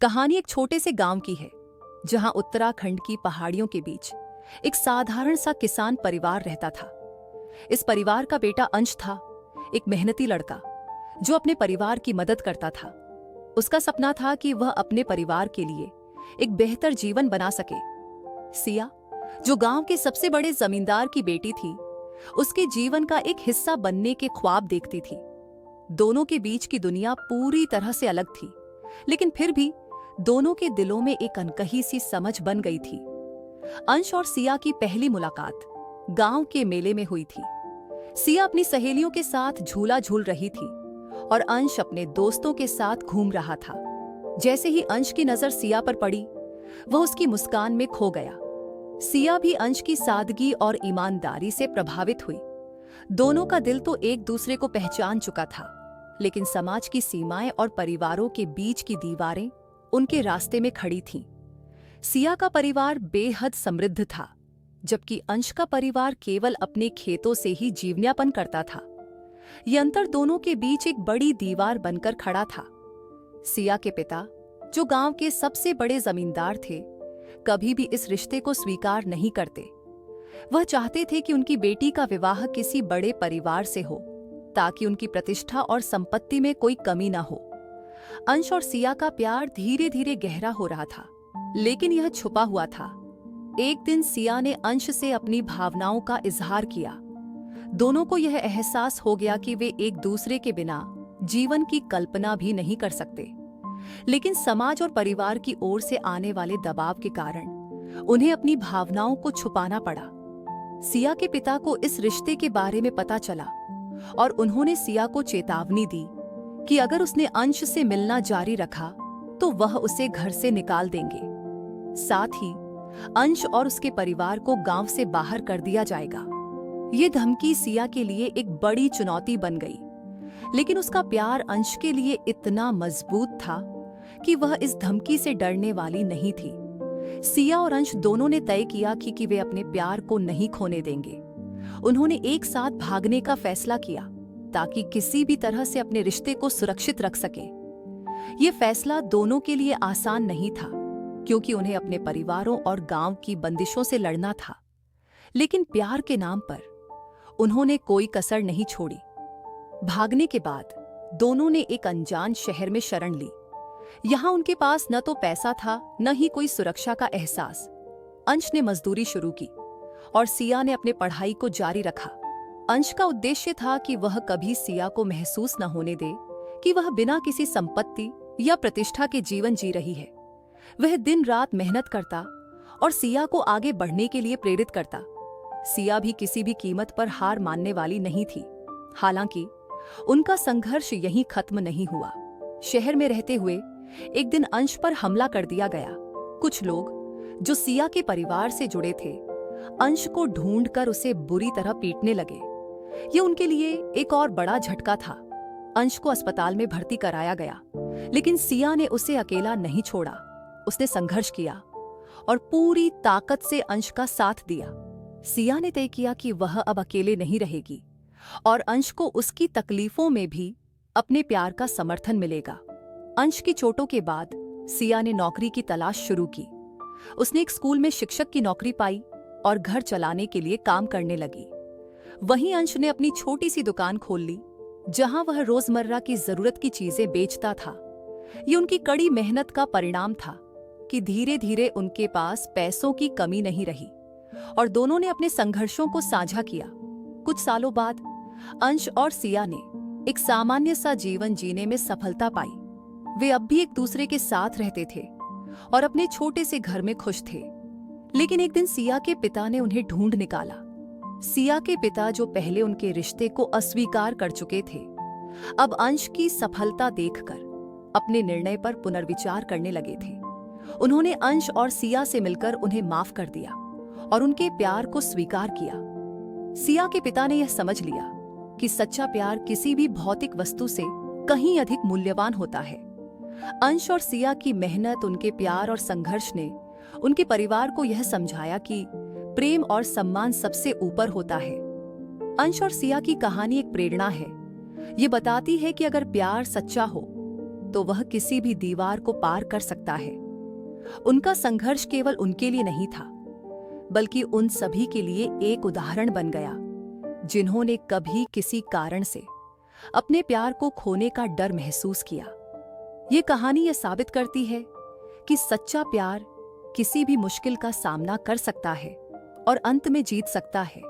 कहानी एक छोटे से गांव की है जहां उत्तराखंड की पहाड़ियों के बीच एक साधारण सा किसान परिवार रहता था। इस परिवार का बेटा अंश था, एक मेहनती लड़का जो अपने परिवार की मदद करता था। उसका सपना था कि वह अपने परिवार के लिए एक बेहतर जीवन बना सके। सिया, जो गांव के सबसे बड़े जमींदार की बेटी थी, उसके जीवन का एक हिस्सा बनने के ख्वाब देखती थी। दोनों के बीच की दुनिया पूरी तरह से अलग थी, लेकिन फिर भी दोनों के दिलों में एक अनकही सी समझ बन गई थी। अंश और सिया की पहली मुलाकात गांव के मेले में हुई थी। सिया अपनी सहेलियों के साथ झूला झूल रही थी और अंश अपने दोस्तों के साथ घूम रहा था। जैसे ही अंश की नजर सिया पर पड़ी, वह उसकी मुस्कान में खो गया। सिया भी अंश की सादगी और ईमानदारी से प्रभावित हुई। दोनों का दिल तो एक दूसरे को पहचान चुका था, लेकिन समाज की सीमाएं और परिवारों के बीच की दीवारें उनके रास्ते में खड़ी थीं। सिया का परिवार बेहद समृद्ध था, जबकि अंश का परिवार केवल अपने खेतों से ही जीवनयापन करता था। यह अंतर दोनों के बीच एक बड़ी दीवार बनकर खड़ा था। सिया के पिता, जो गांव के सबसे बड़े जमींदार थे, कभी भी इस रिश्ते को स्वीकार नहीं करते। वह चाहते थे कि उनकी बेटी का विवाह किसी बड़े परिवार से हो, ताकि उनकी प्रतिष्ठा और संपत्ति में कोई कमी न हो। अंश और सिया का प्यार धीरे धीरे गहरा हो रहा था, लेकिन यह छुपा हुआ था। एक दिन सिया ने अंश से अपनी भावनाओं का इजहार किया। दोनों को यह एहसास हो गया कि वे एक दूसरे के बिना जीवन की कल्पना भी नहीं कर सकते, लेकिन समाज और परिवार की ओर से आने वाले दबाव के कारण उन्हें अपनी भावनाओं को छुपाना पड़ा। सिया के पिता को इस रिश्ते के बारे में पता चला और उन्होंने सिया को चेतावनी दी कि अगर उसने अंश से मिलना जारी रखा तो वह उसे घर से निकाल देंगे। साथ ही अंश और उसके परिवार को गांव से बाहर कर दिया जाएगा। ये धमकी सिया के लिए एक बड़ी चुनौती बन गई, लेकिन उसका प्यार अंश के लिए इतना मजबूत था कि वह इस धमकी से डरने वाली नहीं थी। सिया और अंश दोनों ने तय किया कि वे अपने प्यार को नहीं खोने देंगे। उन्होंने एक साथ भागने का फैसला किया ताकि किसी भी तरह से अपने रिश्ते को सुरक्षित रख सके। ये फैसला दोनों के लिए आसान नहीं था, क्योंकि उन्हें अपने परिवारों और गांव की बंदिशों से लड़ना था, लेकिन प्यार के नाम पर उन्होंने कोई कसर नहीं छोड़ी। भागने के बाद दोनों ने एक अनजान शहर में शरण ली। यहां उनके पास न तो पैसा था, न ही कोई सुरक्षा का एहसास। अंश ने मजदूरी शुरू की और सिया ने अपने पढ़ाई को जारी रखा। अंश का उद्देश्य था कि वह कभी सिया को महसूस न होने दे कि वह बिना किसी संपत्ति या प्रतिष्ठा के जीवन जी रही है। वह दिन रात मेहनत करता और सिया को आगे बढ़ने के लिए प्रेरित करता। सिया भी किसी भी कीमत पर हार मानने वाली नहीं थी। हालांकि उनका संघर्ष यहीं खत्म नहीं हुआ। शहर में रहते हुए एक दिन अंश पर हमला कर दिया गया। कुछ लोग जो सिया के परिवार से जुड़े थे, अंश को ढूंढकर उसे बुरी तरह पीटने लगे। ये उनके लिए एक और बड़ा झटका था। अंश को अस्पताल में भर्ती कराया गया, लेकिन सिया ने उसे अकेला नहीं छोड़ा। उसने संघर्ष किया और पूरी ताकत से अंश का साथ दिया। सिया ने तय किया कि वह अब अकेले नहीं रहेगी और अंश को उसकी तकलीफों में भी अपने प्यार का समर्थन मिलेगा। अंश की चोटों के बाद सिया ने नौकरी की तलाश शुरू की। उसने एक स्कूल में शिक्षक की नौकरी पाई और घर चलाने के लिए काम करने लगी। वहीं अंश ने अपनी छोटी सी दुकान खोल ली, जहां वह रोजमर्रा की जरूरत की चीजें बेचता था। ये उनकी कड़ी मेहनत का परिणाम था कि धीरे धीरे उनके पास पैसों की कमी नहीं रही और दोनों ने अपने संघर्षों को साझा किया। कुछ सालों बाद अंश और सिया ने एक सामान्य सा जीवन जीने में सफलता पाई। वे अब भी एक दूसरे के साथ रहते थे और अपने छोटे से घर में खुश थे। लेकिन एक दिन सिया के पिता ने उन्हें ढूंढ निकाला। सिया के पिता, जो पहले उनके रिश्ते को अस्वीकार कर चुके थे, अब अंश की सफलता देखकर अपने निर्णय पर पुनर्विचार करने लगे थे। उन्होंने अंश और सिया से मिलकर उन्हें माफ कर दिया और उनके प्यार को स्वीकार किया। सिया के पिता ने यह समझ लिया कि सच्चा प्यार किसी भी भौतिक वस्तु से कहीं अधिक मूल्यवान होता है। अंश और सिया की मेहनत, उनके प्यार और संघर्ष ने उनके परिवार को यह समझाया कि प्रेम और सम्मान सबसे ऊपर होता है। अंश और सिया की कहानी एक प्रेरणा है। ये बताती है कि अगर प्यार सच्चा हो तो वह किसी भी दीवार को पार कर सकता है। उनका संघर्ष केवल उनके लिए नहीं था, बल्कि उन सभी के लिए एक उदाहरण बन गया जिन्होंने कभी किसी कारण से अपने प्यार को खोने का डर महसूस किया। ये कहानी यह साबित करती है कि सच्चा प्यार किसी भी मुश्किल का सामना कर सकता है और अंत में जीत सकता है।